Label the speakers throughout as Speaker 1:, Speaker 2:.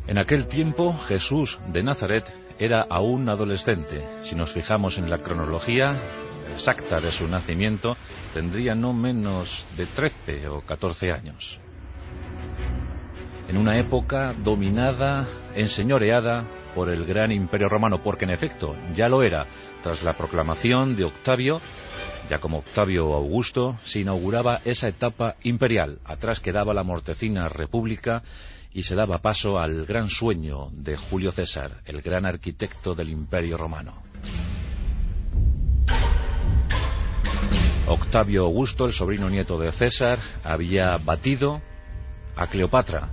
Speaker 1: En aquel tiempo, Jesús de Nazaret era aún adolescente. Si nos fijamos en la cronología exacta de su nacimiento, tendría no menos de 13 o 14 años. En una época dominada, enseñoreada por el gran Imperio Romano, porque en efecto ya lo era. Tras la proclamación de Octavio, ya como Octavio Augusto, se inauguraba esa etapa imperial. Atrás quedaba la mortecina república y se daba paso al gran sueño de Julio César, el gran arquitecto del Imperio Romano. Octavio Augusto, el sobrino nieto de César, había batido a Cleopatra,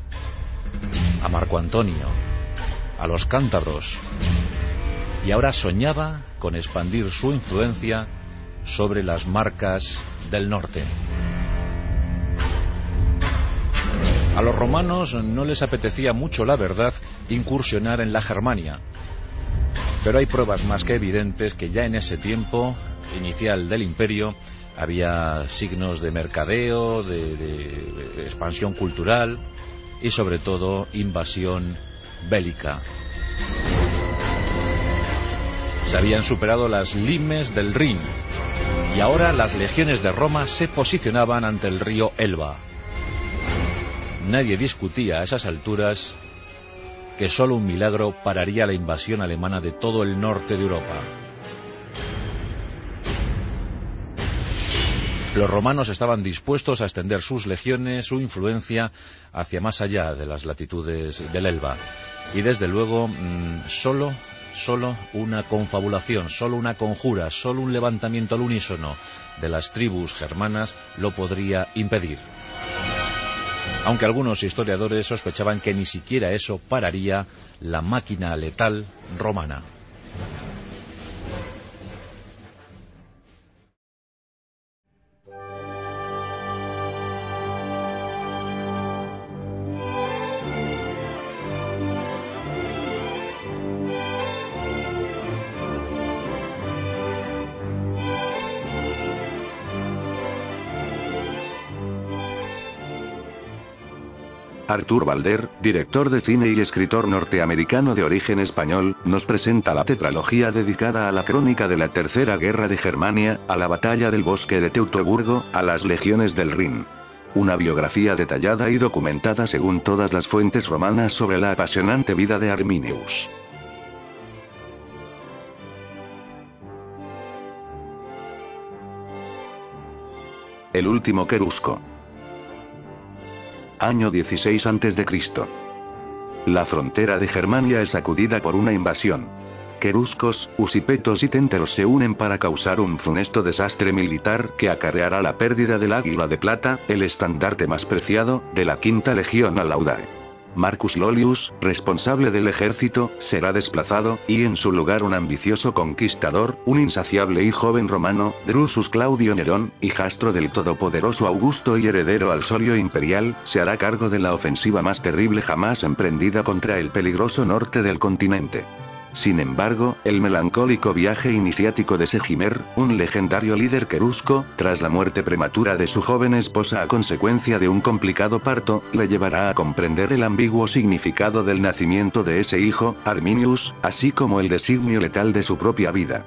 Speaker 1: a Marco Antonio, a los cántabros, y ahora soñaba con expandir su influencia sobre las marcas del norte. A los romanos no les apetecía mucho, la verdad, incursionar en la Germania, pero hay pruebas más que evidentes que ya en ese tiempo inicial del imperio había signos de mercadeo, de expansión cultural y sobre todo invasión bélica. Se habían superado las limes del Rin y ahora las legiones de Roma se posicionaban ante el río Elba. Nadie discutía a esas alturas que solo un milagro pararía la invasión alemana de todo el norte de Europa. Los romanos estaban dispuestos a extender sus legiones, su influencia, hacia más allá de las latitudes del Elba. Y desde luego, solo una confabulación, solo una conjura, solo un levantamiento al unísono de las tribus germanas lo podría impedir. Aunque algunos historiadores sospechaban que ni siquiera eso pararía la máquina letal romana.
Speaker 2: Artur Valder, director de cine y escritor norteamericano de origen español, nos presenta la tetralogía dedicada a la crónica de la Tercera Guerra de Germania, a la batalla del bosque de Teutoburgo, a las legiones del Rin. Una biografía detallada y documentada según todas las fuentes romanas sobre la apasionante vida de Arminius. El último querusco. Año 16 a.C. La frontera de Germania es sacudida por una invasión. Queruscos, usipetos y ténteros se unen para causar un funesto desastre militar que acarreará la pérdida del Águila de Plata, el estandarte más preciado, de la Quinta Legión Alaudae. Marcus Lollius, responsable del ejército, será desplazado, y en su lugar un ambicioso conquistador, un insaciable y joven romano, Drusus Claudio Nerón, hijastro del todopoderoso Augusto y heredero al solio imperial, se hará cargo de la ofensiva más terrible jamás emprendida contra el peligroso norte del continente. Sin embargo, el melancólico viaje iniciático de Segimer, un legendario líder querusco, tras la muerte prematura de su joven esposa a consecuencia de un complicado parto, le llevará a comprender el ambiguo significado del nacimiento de ese hijo, Arminius, así como el designio letal de su propia vida.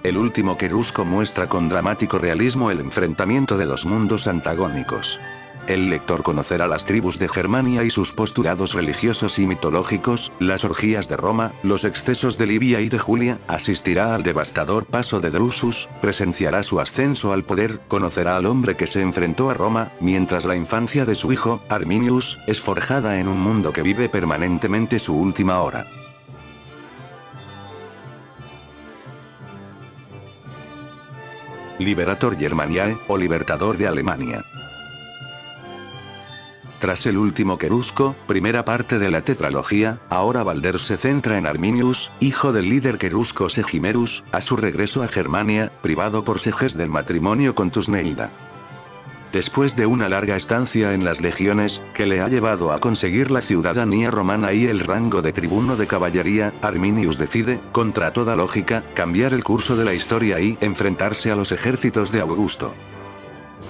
Speaker 2: El último querusco muestra con dramático realismo el enfrentamiento de dos mundos antagónicos. El lector conocerá las tribus de Germania y sus postulados religiosos y mitológicos, las orgías de Roma, los excesos de Livia y de Julia, asistirá al devastador paso de Drusus, presenciará su ascenso al poder, conocerá al hombre que se enfrentó a Roma, mientras la infancia de su hijo, Arminius, es forjada en un mundo que vive permanentemente su última hora. Liberator Germaniae, o Libertador de Alemania. Tras el último querusco, primera parte de la tetralogía, ahora Valder se centra en Arminius, hijo del líder querusco Segimerus, a su regreso a Germania, privado por Seges del matrimonio con Tusneilda. Después de una larga estancia en las legiones, que le ha llevado a conseguir la ciudadanía romana y el rango de tribuno de caballería, Arminius decide, contra toda lógica, cambiar el curso de la historia y enfrentarse a los ejércitos de Augusto.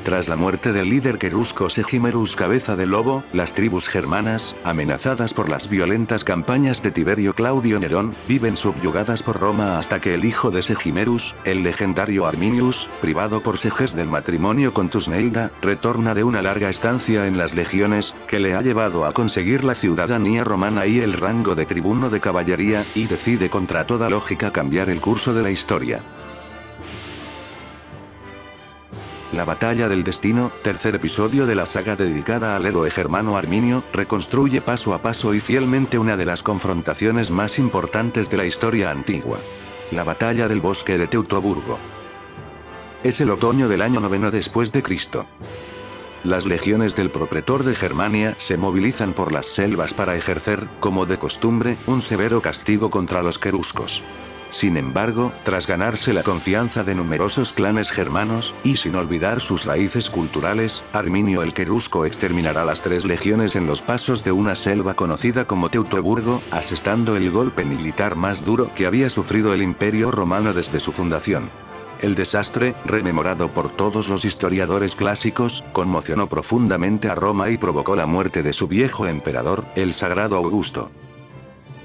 Speaker 2: Tras la muerte del líder querusco Segimerus Cabeza de Lobo, las tribus germanas, amenazadas por las violentas campañas de Tiberio Claudio Nerón, viven subyugadas por Roma hasta que el hijo de Segimerus, el legendario Arminius, privado por Seges del matrimonio con Tusnelda, retorna de una larga estancia en las legiones, que le ha llevado a conseguir la ciudadanía romana y el rango de tribuno de caballería, y decide contra toda lógica cambiar el curso de la historia. La Batalla del Destino, tercer episodio de la saga dedicada al héroe germano Arminio, reconstruye paso a paso y fielmente una de las confrontaciones más importantes de la historia antigua. La Batalla del Bosque de Teutoburgo. Es el otoño del año 9 después de Cristo. Las legiones del propretor de Germania se movilizan por las selvas para ejercer, como de costumbre, un severo castigo contra los queruscos. Sin embargo, tras ganarse la confianza de numerosos clanes germanos, y sin olvidar sus raíces culturales, Arminio el Querusco exterminará las 3 legiones en los pasos de una selva conocida como Teutoburgo, asestando el golpe militar más duro que había sufrido el Imperio Romano desde su fundación. El desastre, rememorado por todos los historiadores clásicos, conmocionó profundamente a Roma y provocó la muerte de su viejo emperador, el Sagrado Augusto.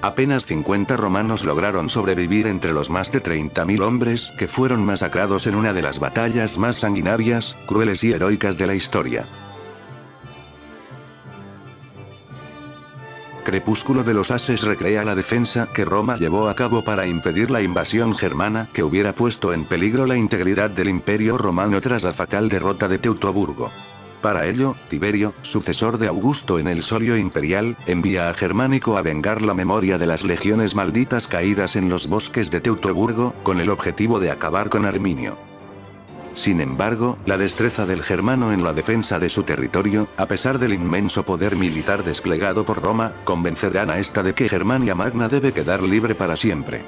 Speaker 2: Apenas 50 romanos lograron sobrevivir entre los más de 30.000 hombres que fueron masacrados en una de las batallas más sanguinarias, crueles y heroicas de la historia. Crepúsculo de los Ases recrea la defensa que Roma llevó a cabo para impedir la invasión germana que hubiera puesto en peligro la integridad del Imperio Romano tras la fatal derrota de Teutoburgo. Para ello, Tiberio, sucesor de Augusto en el solio imperial, envía a Germánico a vengar la memoria de las legiones malditas caídas en los bosques de Teutoburgo, con el objetivo de acabar con Arminio. Sin embargo, la destreza del germano en la defensa de su territorio, a pesar del inmenso poder militar desplegado por Roma, convencerán a esta de que Germania Magna debe quedar libre para siempre.